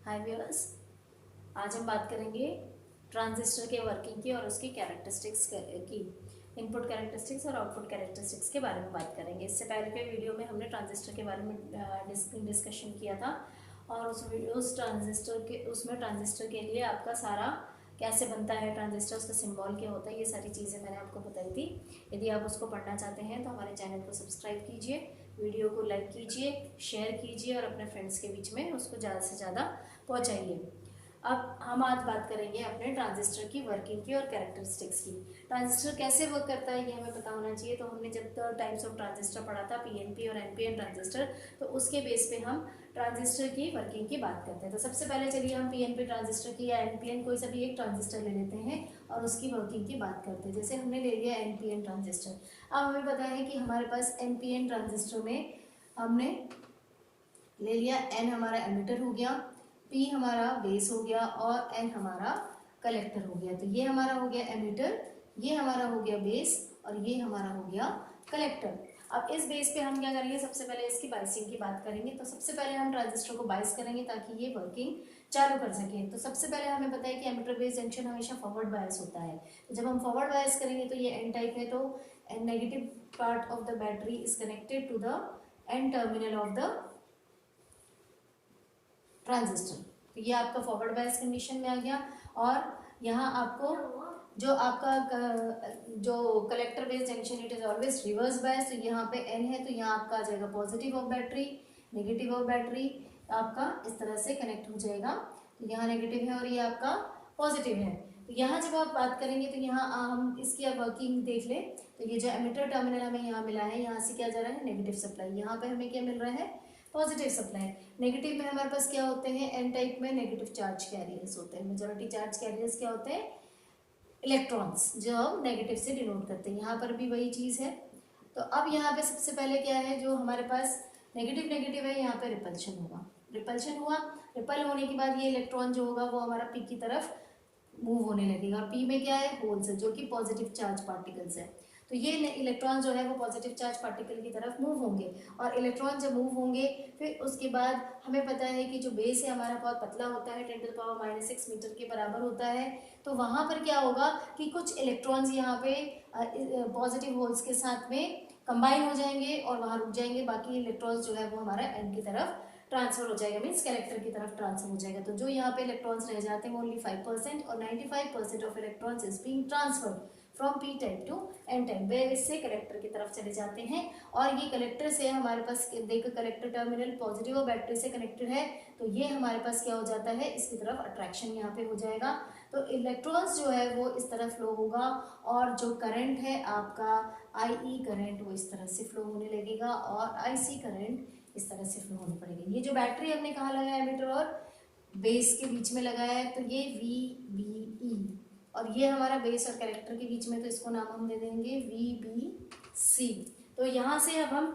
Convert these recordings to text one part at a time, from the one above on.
हाय viewers, आज हम बात करेंगे ट्रांजिस्टर के वर्किंग की और उसकी कैरेक्टरिस्टिक्स की। इनपुट कैरेक्टरिस्टिक्स और आउटपुट कैरेक्टरिस्टिक्स के बारे में बात करेंगे। इससे पहले के वीडियो में हमने ट्रांजिस्टर के बारे में डिस्कशन किया था और उस ट्रांजिस्टर के उसमें ट्रांजिस्टर के लिए आपका सारा कैसे बनता है ट्रांजिस्टर, उसका सिंबल क्या होता है, ये सारी चीज़ें मैंने आपको बताई थी। यदि आप उसको पढ़ना चाहते हैं तो हमारे चैनल को सब्सक्राइब कीजिए, वीडियो को लाइक कीजिए, शेयर कीजिए और अपने फ्रेंड्स के बीच में उसको ज़्यादा से ज़्यादा पहुंचाइए। अब हम आज बात करेंगे अपने ट्रांजिस्टर की वर्किंग की और कैरेक्टरिस्टिक्स की। ट्रांजिस्टर कैसे वर्क करता है ये हमें पता होना चाहिए। तो हमने जब टाइप्स ऑफ ट्रांजिस्टर पढ़ा था, पीएनपी और एनपीएन ट्रांजिस्टर, तो उसके बेस पे हम ट्रांजिस्टर की वर्किंग की बात करते हैं। तो सबसे पहले चलिए हम पीएनपी ट्रांजिस्टर की या एनपीएन कोई सा भी एक ट्रांजिस्टर ले लेते हैं और उसकी वर्किंग की बात करते हैं। जैसे हमने ले लिया एनपीएन ट्रांजिस्टर। अब हमें पता है कि हमारे पास एनपीएन ट्रांजिस्टर में हमने ले लिया एन हमारा एमिटर हो गया, पी हमारा बेस हो गया और एन हमारा कलेक्टर हो गया। तो ये हमारा हो गया एमिटर, ये हमारा हो गया बेस और ये हमारा हो गया कलेक्टर। अब इस बेस पे हम क्या करेंगे, सबसे पहले इसकी बाइसिंग की बात करेंगे। तो सबसे पहले हम ट्रांजिस्टर को बाइस करेंगे ताकि ये वर्किंग चालू कर सके। तो सबसे पहले हमें पता है कि एमिटर बेस जंक्शन हमेशा फॉरवर्ड बायस होता है। तो जब हम फॉरवर्ड बायस करेंगे तो ये एन टाइप है, तो negative part of the battery is connected to the n terminal of the transistor. तो ये आपका फॉरवर्ड बायस कंडीशन में आ गया। और यहाँ आपको जो आपका जो collector base junction it is always reverse bias, तो यहाँ पे एन है तो यहाँ आपका आ जाएगा positive of battery, negative of battery आपका इस तरह से कनेक्ट हो जाएगा। तो यहाँ नेगेटिव है और ये आपका पॉजिटिव है। तो यहाँ जब आप बात करेंगे तो यहाँ हम इसकी अब वर्किंग देख लें। तो ये जो एमिटर टर्मिनल हमें यहाँ मिला है, यहाँ से क्या जा रहा है, नेगेटिव सप्लाई। यहाँ पे हमें क्या मिल रहा है, पॉजिटिव सप्लाई। नेगेटिव में हमारे पास क्या होते हैं, एन टाइप में नेगेटिव चार्ज कैरियर्स होते हैं। मेजॉरिटी चार्ज कैरियर्स क्या होते हैं, इलेक्ट्रॉन्स, जो हम नेगेटिव से डिनोट करते हैं। यहाँ पर भी वही चीज़ है। तो अब यहाँ पे सबसे पहले क्या है, जो हमारे पास नेगेटिव नेगेटिव है, यहाँ पे रिपल्शन होगा। रिपल्शन हुआ, रिपल होने के बाद ये इलेक्ट्रॉन जो होगा वो हमारा पी की तरफ मूव होने लगेगा। और पी में क्या है, होल्स है, जो कि पॉजिटिव चार्ज पार्टिकल्स है। तो ये इलेक्ट्रॉन जो है वो पॉजिटिव चार्ज पार्टिकल की तरफ मूव होंगे। और इलेक्ट्रॉन जब मूव होंगे फिर उसके बाद हमें पता है कि जो बेस है हमारा बहुत पतला होता है, 10⁻⁻⁶ मीटर के बराबर होता है। तो वहाँ पर क्या होगा कि कुछ इलेक्ट्रॉन्स यहाँ पे पॉजिटिव होल्स के साथ में कंबाइन हो जाएंगे और वहाँ रुक जाएंगे। बाकी इलेक्ट्रॉन्स जो है वो हमारा एन की तरफ ट्रांसफर हो जाएगा, मीन्स कैरेक्टर की तरफ ट्रांसफर हो जाएगा। तो जो यहाँ पे इलेक्ट्रॉन्स रह जाते हैं ओनली 5% और 95% of electrons is being transferred from P type to N type. वे इससे कलेक्टर की तरफ चले जाते हैं और ये कलेक्टर से हमारे पास देखो कलेक्टर टर्मिनल पॉजिटिव और बैटरी से कनेक्टेड है। तो ये हमारे पास क्या हो जाता है, इसकी तरफ अट्रैक्शन यहाँ पे हो जाएगा। तो इलेक्ट्रॉन्स जो है वो इस तरह फ्लो होगा और जो करंट है आपका आई करंट वो इस तरह से फ्लो होने लगेगा और आईसी करंट इस तरह से फ्लो होने पड़ेगा। ये जो बैटरी हमने कहाँ लगाया, एमिटर और बेस के बीच में लगाया है, तो ये वी बी ई और ये हमारा बेस और कैरेक्टर के बीच में, तो इसको नाम हम दे देंगे वी बी सी। तो यहाँ से अब हम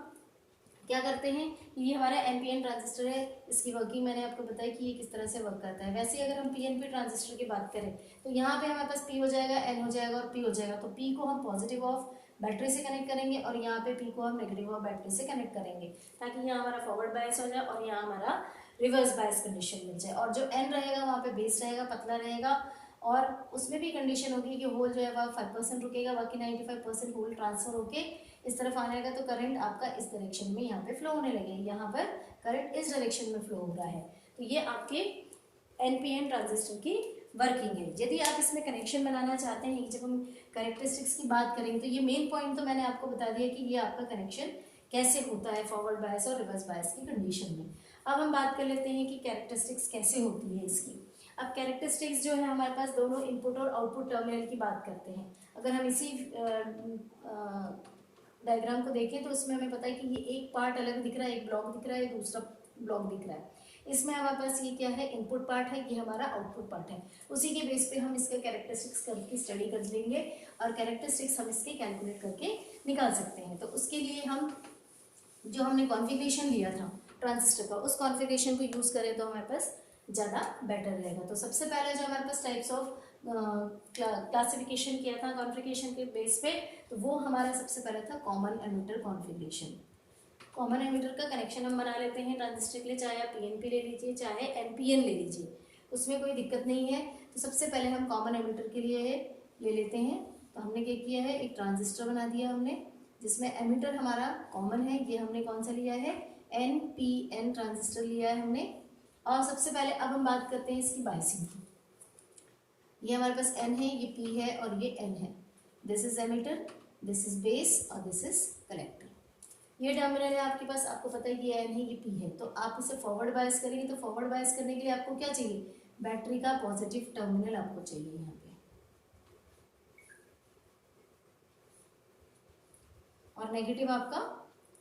क्या करते हैं, ये हमारा एनपीएन ट्रांजिस्टर है, इसकी वर्किंग मैंने आपको बताया कि ये किस तरह से वर्क करता है। वैसे अगर हम पीएनपी ट्रांजिस्टर की बात करें तो यहाँ पे हमारे पास पी हो जाएगा, एन हो जाएगा और पी हो जाएगा। तो पी को हम पॉजिटिव ऑफ बैटरी से कनेक्ट करेंगे और यहाँ पे पी को हम नेगेटिव ऑफ बैटरी से कनेक्ट करेंगे ताकि यहाँ हमारा फॉरवर्ड बायस हो जाए और यहाँ हमारा रिवर्स बायस कंडीशन मिल जाए। और जो एन रहेगा वहाँ पे बेस रहेगा, पतला रहेगा और उसमें भी कंडीशन होगी कि होल जो है वह 5% रुकेगा, बाकी 95% होल ट्रांसफर होके इस तरफ आने लगा। तो करंट आपका इस डायरेक्शन में यहाँ पे फ्लो होने लगे, यहाँ पर करंट इस डायरेक्शन में फ्लो हो रहा है। तो ये आपके एनपीएन ट्रांजिस्टर की वर्किंग है। यदि आप इसमें कनेक्शन बनाना चाहते हैं, जब हम कैरेक्टरिस्टिक्स की बात करेंगे तो ये मेन पॉइंट तो मैंने आपको बता दिया कि ये आपका कनेक्शन कैसे होता है फॉरवर्ड बायस और रिवर्स बायस की कंडीशन में। अब हम बात कर लेते हैं कि कैरेक्टरिस्टिक्स कैसे होती है इसकी। अब कैरेक्टरिस्टिक्स जो है हमारे पास दोनों इनपुट और आउटपुट टर्मिनल की बात करते हैं। अगर हम इसी डायग्राम को देखें तो उसमें हमें पता है कि ये एक पार्ट अलग दिख रहा है, एक ब्लॉक दिख रहा है, दूसरा ब्लॉक दिख रहा है। इसमें हमारे पास ये क्या है, इनपुट पार्ट है, ये हमारा आउटपुट पार्ट है। उसी के बेस पे हम इसका कैरेक्टरिस्टिक्स करके स्टडी कर लेंगे और कैरेक्टरिस्टिक्स हम इसके कैलकुलेट करके निकाल सकते हैं। तो उसके लिए हम जो हमने कॉन्फ़िगरेशन लिया था ट्रांजिस्टर का, उस कॉन्फ़िगरेशन को यूज़ करें तो हमारे पास ज़्यादा बेटर रहेगा। तो सबसे पहले जो हमारे पास टाइप्स ऑफ क्लासिफिकेशन किया था कॉन्फ़िगरेशन के बेस पे, तो वो हमारा सबसे पहले था common emitter configuration. Common emitter का कनेक्शन हम बना लेते हैं ट्रांजिस्टर के लिए, चाहे आप पीएनपी ले लीजिए चाहे एनपीएन ले लीजिए, उसमें कोई दिक्कत नहीं है। तो सबसे पहले हम कॉमन एमिटर के लिए ले लेते हैं। तो हमने क्या किया है, एक ट्रांजिस्टर बना दिया हमने जिसमें एमिटर हमारा कॉमन है। ये हमने कौन सा लिया है, एनपीएन ट्रांजिस्टर लिया है हमने। और सबसे पहले अब हम बात करते हैं इसकी बायसिंग की। ये हमारे पास एन है, ये पी है और ये एन है। This is emitter, this is base और दिस इज कलेक्टर। ये टर्मिनल है आपके पास, आपको पता है ये एन है ये पी है। तो आप इसे फॉरवर्ड बायस करेंगे, तो फॉरवर्ड बायस करने के लिए आपको क्या चाहिए, बैटरी का पॉजिटिव टर्मिनल आपको चाहिए यहाँ पे, और नेगेटिव आपका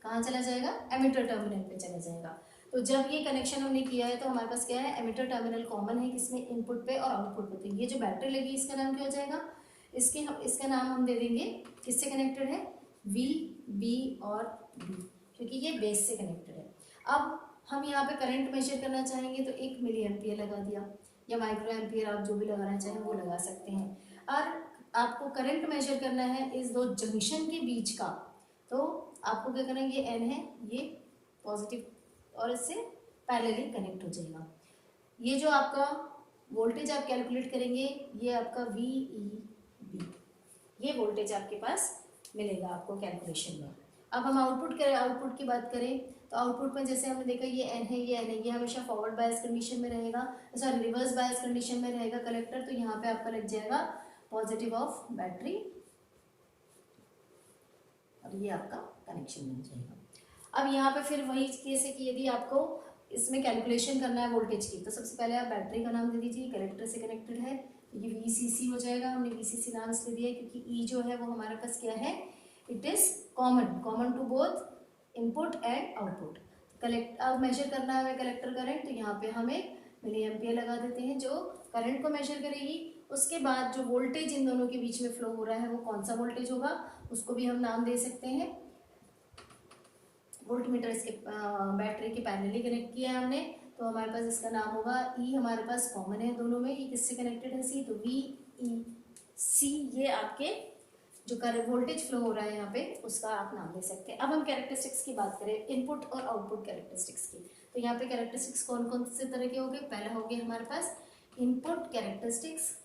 कहाँ चला जाएगा, एमिटर टर्मिनल पे चला जाएगा। तो जब ये कनेक्शन हमने किया है तो हमारे पास क्या है, एमिटर टर्मिनल कॉमन है किसमें, इनपुट पे और आउटपुट पे। तो ये जो बैटरी लगी इसका नाम क्या हो जाएगा, इसका नाम हम दे देंगे, किससे कनेक्टेड है, वी, बी और बी, क्योंकि ये बेस से कनेक्टेड है। अब हम यहाँ पे करंट मेजर करना चाहेंगे तो 1 मिली एम्पियर लगा दिया, या माइक्रो एम्पियर आप जो भी लगाना चाहें वो लगा सकते हैं। और आपको करंट मेजर करना है इस दो जंक्शन के बीच का, तो आपको क्या करना है, ये एन है ये पॉजिटिव और इससे पैरेलली कनेक्ट हो जाएगा। ये जो आपका वोल्टेज आप कैलकुलेट करेंगे ये आपका वी ई बी, ये वोल्टेज आपके पास मिलेगा आपको कैलकुलेशन में। अब हम आउटपुट की बात करें तो आउटपुट में जैसे हमने देखा ये एन है ये एन है, ये हमेशा फॉरवर्ड बायस कंडीशन में रहेगा, सॉरी रिवर्स बायस कंडीशन में रहेगा कलेक्टर। तो यहाँ पे आपका लग जाएगा पॉजिटिव ऑफ बैटरी और ये आपका कनेक्शन बन जाएगा। अब यहाँ पे फिर वही केस है कि यदि आपको इसमें कैलकुलेशन करना है वोल्टेज की, तो सबसे पहले आप बैटरी का नाम दे दीजिए, कलेक्टर से कनेक्टेड है, ये VCC हो जाएगा। हमने VCC नाम इसलिए दिया है क्योंकि E जो है वो हमारे पास क्या है, it is common to both input and output. अब मेजर करना है हमें कलेक्टर करंट, तो यहाँ पे हम 1 मिली एम्पियर लगा देते हैं जो करंट को मेजर करेगी। उसके बाद जो वोल्टेज इन दोनों के बीच में फ्लो हो रहा है वो कौन सा वोल्टेज होगा, उसको भी हम नाम दे सकते हैं। वोल्ट मीटर इसके बैटरी के पैरेलली कनेक्ट किया है हमने, तो हमारे पास इसका नाम होगा ई, हमारे पास कॉमन है दोनों में, ये किससे कनेक्टेड है, सी, तो VEC ये आपके जो करंट वोल्टेज फ्लो हो रहा है यहाँ पे उसका आप नाम दे सकते हैं। अब हम कैरेक्टरिस्टिक्स की बात करें, इनपुट और आउटपुट कैरेक्टरिस्टिक्स की, तो यहाँ पे कैरेक्टरिस्टिक्स कौन कौन से तरह के हो गए, पहला हो गया हमारे पास इनपुट कैरेक्टरिस्टिक्स।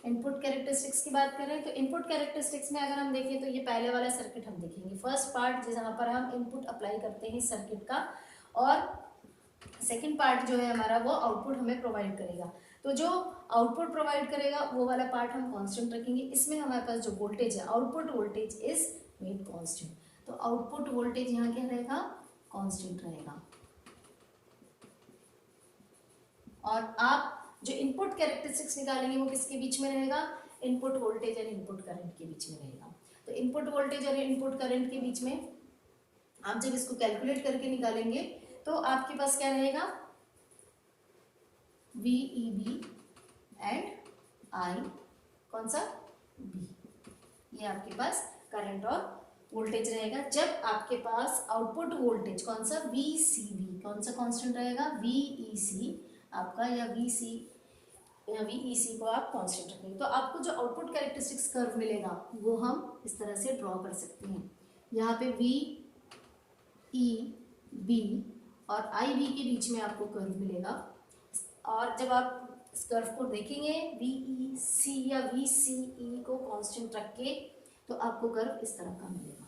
इनपुट कैरेक्टरिस्टिक्स की बात करें तो इनपुट कैरेक्टरिस्टिक्स में अगर हम देखें तो ये पहले वाला सर्किट हम देखेंगे, फर्स्ट पार्ट जहाँ पर हम इनपुट अप्लाई करते हैं सर्किट का, और सेकंड पार्ट जो है हमारा वो आउटपुट हमें प्रोवाइड करेगा। तो जो आउटपुट प्रोवाइड करेगा वो वाला पार्ट हम कांस्टेंट रखेंगे। इसमें हमारे पास जो वोल्टेज है, output voltage is made constant, तो आउटपुट वोल्टेज यहाँ क्या रहेगा, कांस्टेंट रहेगा। और आप जो इनपुट कैरेक्टरिस्टिक्स निकालेंगे वो किसके बीच में रहेगा, इनपुट वोल्टेज और इनपुट करंट के बीच में रहेगा। तो इनपुट वोल्टेज और इनपुट करंट के बीच में आप जब इसको कैलकुलेट करके निकालेंगे तो आपके पास क्या रहेगा, VEB एंड I कौन सा, B, ये आपके पास करंट और वोल्टेज रहेगा। जब आपके पास आउटपुट वोल्टेज कौन सा, VCB कौन सा कांस्टेंट रहेगा, VEC आपका, या VEC को आप कांस्टेंट रखेंगे। तो आपको जो आउटपुट कैरेक्टरिस्टिक्स कर्व मिलेगा वो हम इस तरह से ड्रॉ कर सकते हैं। यहाँ पे VEB और IB के बीच में आपको कर्व मिलेगा, और जब आप इस कर्व को देखेंगे VEC या VCE को कांस्टेंट रख के तो आपको कर्व इस तरह का मिलेगा।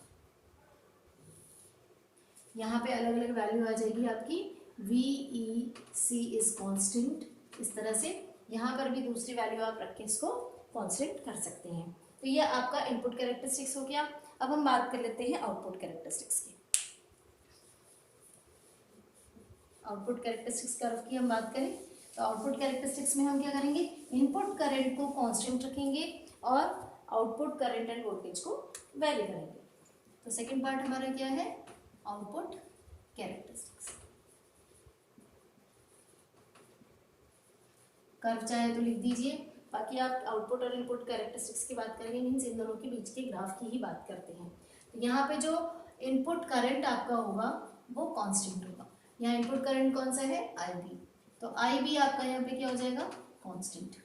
यहाँ पे अलग अलग वैल्यू आ जाएगी आपकी, VEC इज कांस्टेंट इस तरह से, यहाँ पर भी दूसरी वैल्यू आप रख के इसको कांस्टेंट कर सकते हैं। तो ये आपका इनपुट कैरेक्टरिस्टिक्स हो गया। अब हम बात कर लेते हैं आउटपुट कैरेक्टरिस्टिक्स की। आउटपुट कैरेक्टरिस्टिक्स कर्व की हम बात करें तो आउटपुट कैरेक्टरिस्टिक्स में हम क्या करेंगे, इनपुट करंट को कांस्टेंट रखेंगे और आउटपुट करंट एंड वोल्टेज को वैरी करेंगे। तो सेकंड पार्ट हमारा क्या है, आउटपुट कैरेक्टरिस्टिक्स। कर्व चाहे तो लिख दीजिए, बाकी आप आउटपुट और इनपुट कैरेक्टरिस्टिक्स की बात करेंगे, मीन्स इन दोनों के बीच के ग्राफ की ही बात करते हैं। तो यहाँ पे जो इनपुट करंट आपका होगा वो कांस्टेंट होगा। यहाँ इनपुट करंट कौन सा है, IB, तो IB आपका यहाँ पे क्या हो जाएगा, कांस्टेंट।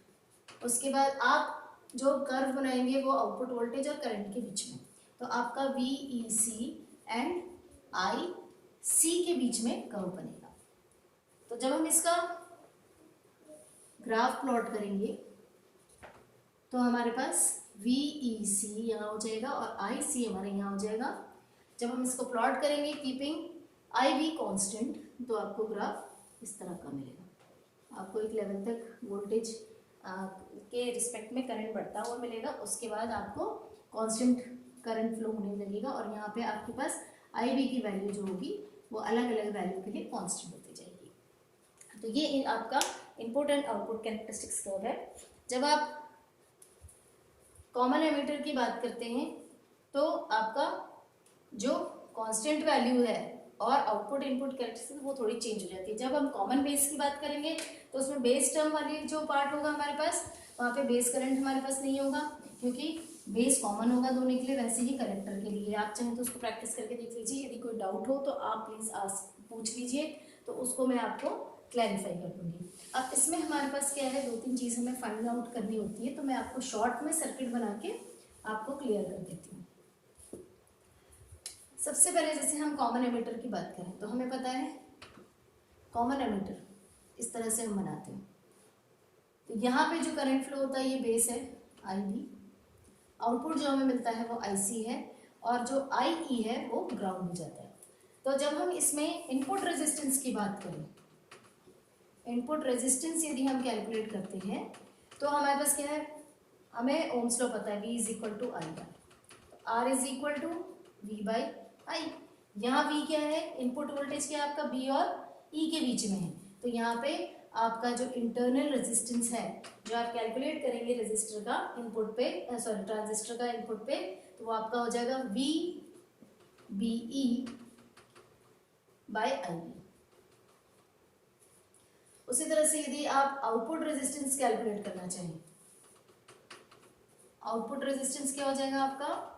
उसके बाद आप जो कर्व बनाएंगे वो आउटपुट वोल्टेज और करंट के बीच में, तो आपका VEC एंड IC के बीच में कर्व बनेगा। तो जब हम इसका ग्राफ प्लॉट करेंगे तो हमारे पास VEC यहाँ हो जाएगा और IC हमारे यहाँ हो जाएगा। जब हम इसको प्लॉट करेंगे कीपिंग IV कांस्टेंट, तो आपको ग्राफ इस तरह का मिलेगा। आपको एक लेवल तक वोल्टेज के रिस्पेक्ट में करंट बढ़ता हुआ मिलेगा, उसके बाद आपको कांस्टेंट करंट फ्लो होने लगेगा और यहाँ पे आपके पास IB की वैल्यू जो होगी वो अलग अलग वैल्यू के लिए कांस्टेंट होती जाएगी। तो ये आपका input and output characteristics curve है। जब आप कॉमन एमिटर की बात करते हैं तो आपका जो कांस्टेंट वैल्यू है और आउटपुट इनपुट कैरेक्टरिस्टिक्स वो थोड़ी चेंज हो जाती है। जब हम कॉमन बेस की बात करेंगे तो उसमें बेस टर्म वाली जो पार्ट होगा हमारे पास, वहाँ पे बेस करंट हमारे पास नहीं होगा क्योंकि बेस कॉमन होगा दोनों के लिए। वैसे ही कलेक्टर के लिए आप चाहें तो उसको प्रैक्टिस करके देख लीजिए। यदि कोई डाउट हो तो आप प्लीज़ पूछ लीजिए, तो उसको मैं आपको क्लैरिफाई कर दूँगी। अब इसमें हमारे पास क्या है, 2-3 चीज़ हमें फाइंड आउट करनी होती है, तो मैं आपको शॉर्ट में सर्किट बना के आपको क्लियर कर देती हूँ। सबसे पहले जैसे हम कॉमन एमिटर की बात करें तो हमें पता है कॉमन एमिटर इस तरह से हम बनाते हैं। तो यहाँ पे जो करंट फ्लो होता है ये बेस है IB, आउटपुट जो हमें मिलता है वो IC है और जो IE है वो ग्राउंड हो जाता है। तो जब हम इसमें इनपुट रेजिस्टेंस की बात करें, इनपुट रेजिस्टेंस यदि हम कैलकुलेट करते हैं तो हमारे पास क्या है, हमें ओम्स लॉ पता है, V is equal to I R, तो R is equal to V by I। यहाँ V क्या है, इनपुट वोल्टेज क्या है आपका B और E के बीच में है। तो यहाँ पे आपका जो इंटरनल रेजिस्टेंस है जो आप कैलकुलेट करेंगे रेजिस्टर का इनपुट पे, सॉरी ट्रांजिस्टर का इनपुट पे, तो वो आपका हो जाएगा VBE बाई IB। उसी तरह से यदि आप आउटपुट रेजिस्टेंस कैलकुलेट करना चाहें, आउटपुट रेजिस्टेंस क्या हो जाएगा आपका,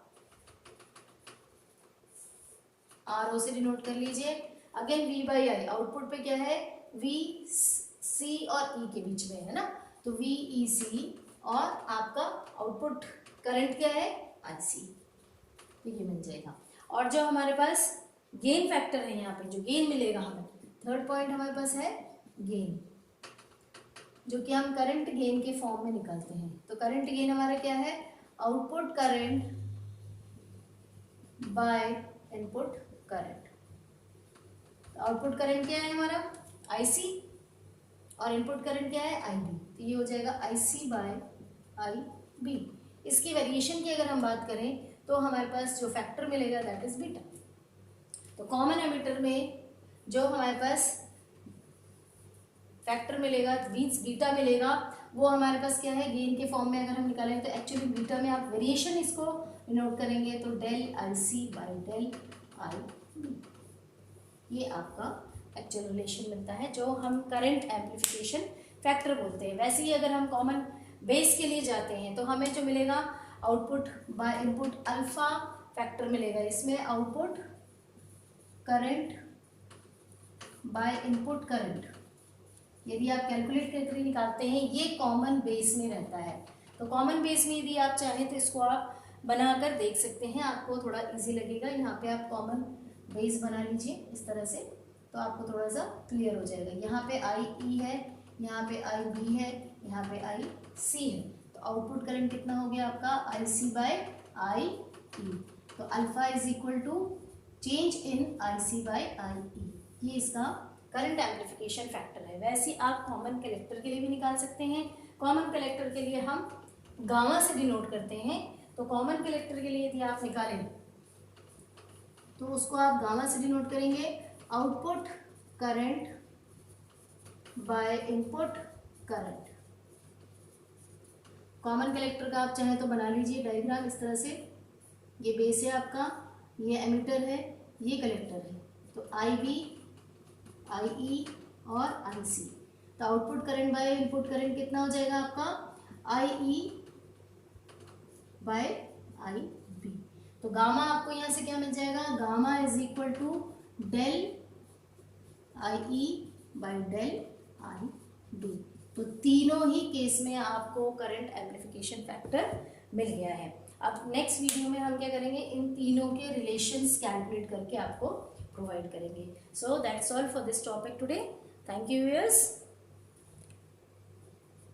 RO से डिनोट कर लीजिए। Again V by I, output पे क्या है, VC और E के बीच में है ना, तो VEC और आपका आउटपुट करंट क्या है IC, ये मिल जाएगा। और जो हमारे पास गेन फैक्टर है, यहाँ पे जो गेन मिलेगा हमें, थर्ड पॉइंट हमारे पास है गेन, जो कि हम करंट गेन के फॉर्म में निकालते हैं। तो करंट गेन हमारा क्या है, output current by input current. Output current क्या है हमारा IC और इनपुट करंट क्या है IB, तो ये हो जाएगा IC बाय IB। इसकी वेरिएशन की अगर हम बात करें तो हमारे पास जो फैक्टर मिलेगा दैट इज बीटा। तो कॉमन एमिटर में जो हमारे पास फैक्टर मिलेगा, बीटा मिलेगा, वो हमारे पास क्या है, गेन के फॉर्म में अगर हम निकालें तो एक्चुअली बीटा में आप वेरिएशन इसको नोट करेंगे तो del IC by del IB, ये आपका एक्चुअल रिलेशन मिलता है जो हम करंट एम्प्लीफिकेशन फैक्टर बोलते हैं। वैसे ही अगर हम कॉमन बेस के लिए जाते हैं तो हमें जो मिलेगा output by input alpha factor मिलेगा। इसमें output current by input current यदि आप कैलकुलेट करके निकालते हैं, ये कॉमन बेस में रहता है। तो कॉमन बेस में यदि आप चाहें तो इसको आप बनाकर देख सकते हैं, आपको थोड़ा इजी लगेगा। यहाँ पे आप कॉमन बेस बना लीजिए इस तरह से, तो आपको थोड़ा सा क्लियर हो जाएगा। यहाँ पे IE है, यहाँ पे IB है, यहाँ पे IC है, तो आउटपुट करंट कितना हो गया आपका IC बाय IE। तो alpha is equal to change in IC by IE, ये इसका करंट एम्प्लीफिकेशन फैक्टर है। वैसे आप कॉमन कलेक्टर के लिए भी निकाल सकते हैं। कॉमन कलेक्टर के लिए हम गामा से डिनोट करते हैं, तो कॉमन कलेक्टर के लिए यदि आप निकालें तो उसको आप गामा से डिनोट करेंगे, output current by input current. Common collector का आप चाहें तो बना लीजिए डायग्राम इस तरह से, ये बेस है आपका, ये एमिटर है, ये कलेक्टर है, तो IB IE और IC। तो output current by input current कितना हो जाएगा आपका IE बाय IB। तो गामा आपको यहाँ से क्या मिल जाएगा, gamma is equal to del IE by del IB। तो तीनों ही केस में आपको करंट एम्प्लीफिकेशन फैक्टर मिल गया है। अब नेक्स्ट वीडियो में हम क्या करेंगे, इन तीनों के रिलेशंस कैलकुलेट करके आपको प्रोवाइड करेंगे. So that's all for this topic today. Thank you viewers.